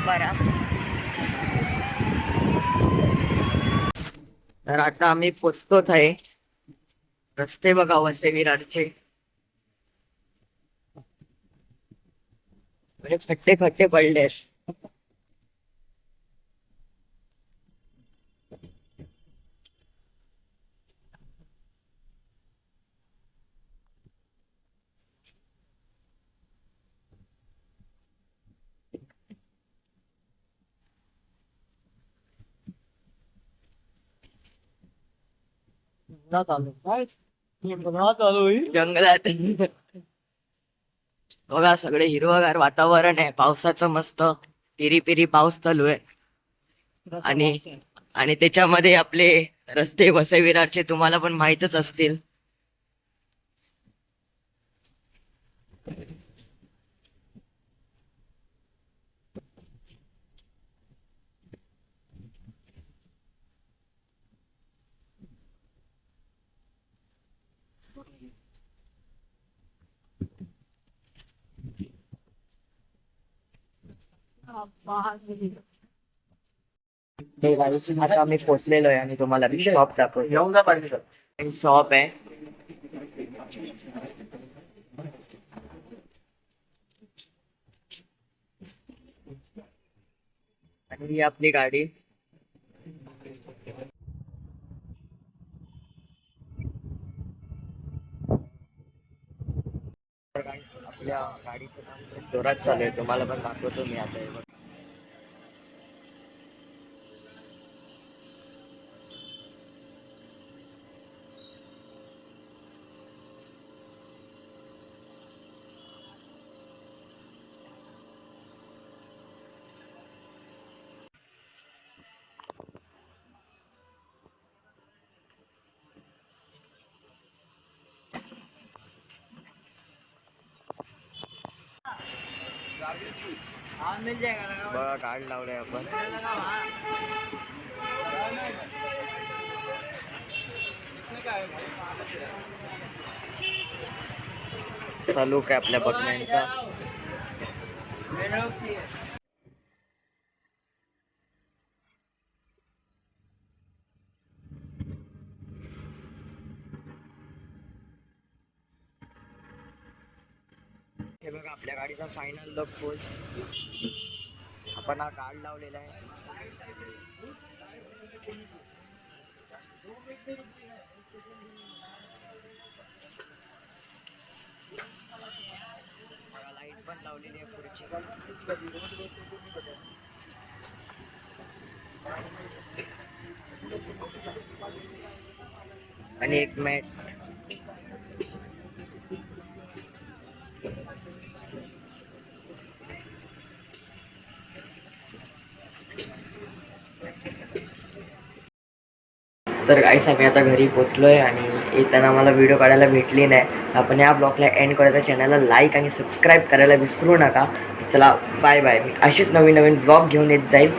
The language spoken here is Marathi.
सातबारा. तर आता आम्ही पोचतोच आहे. रस्ते बघा वसई विरारचे म्हणजे खड्डे खड्डे पडले. जंगलात बघा सगळे हिरवगार वातावरण आहे. पावसाचं मस्त पिरी पिरी पाऊस चालू आहे. आणि आणि त्याच्यामध्ये आपले रस्ते वसई विरारचे तुम्हाला पण माहीतच असतील. हे गाईस आता आम्ही पोहोचलेलो आहे आणि तुम्हाला शॉप दाखवतो. शॉप आहे. आणि ही आपली गाडी. आपल्या गाडीचं काम जोरात चालू आहे. तुम्हाला पण दाखवतो मी आता. बघा कार्ड लावलंय आपण. सलूक आहे आपल्या बघण्यांचा. हे बघा आपल्या गाडीचा फायनल लुक फुल. आपण हा कार्ड लावलेला आहे. लाईट पण लावलेली आहे पुढची. आणि एक मॅट. तर गाईस आम्ही आता घरी पोचलोय आणि येताना मला व्हिडिओ काढायला भेटली नाही. आपण या ब्लॉगला एंड करायचा. चॅनलला लाईक आणि सबस्क्राईब करायला विसरू नका. चला बाय बाय. अशीच नवीन नवीन ब्लॉग घेऊन येत जाईल.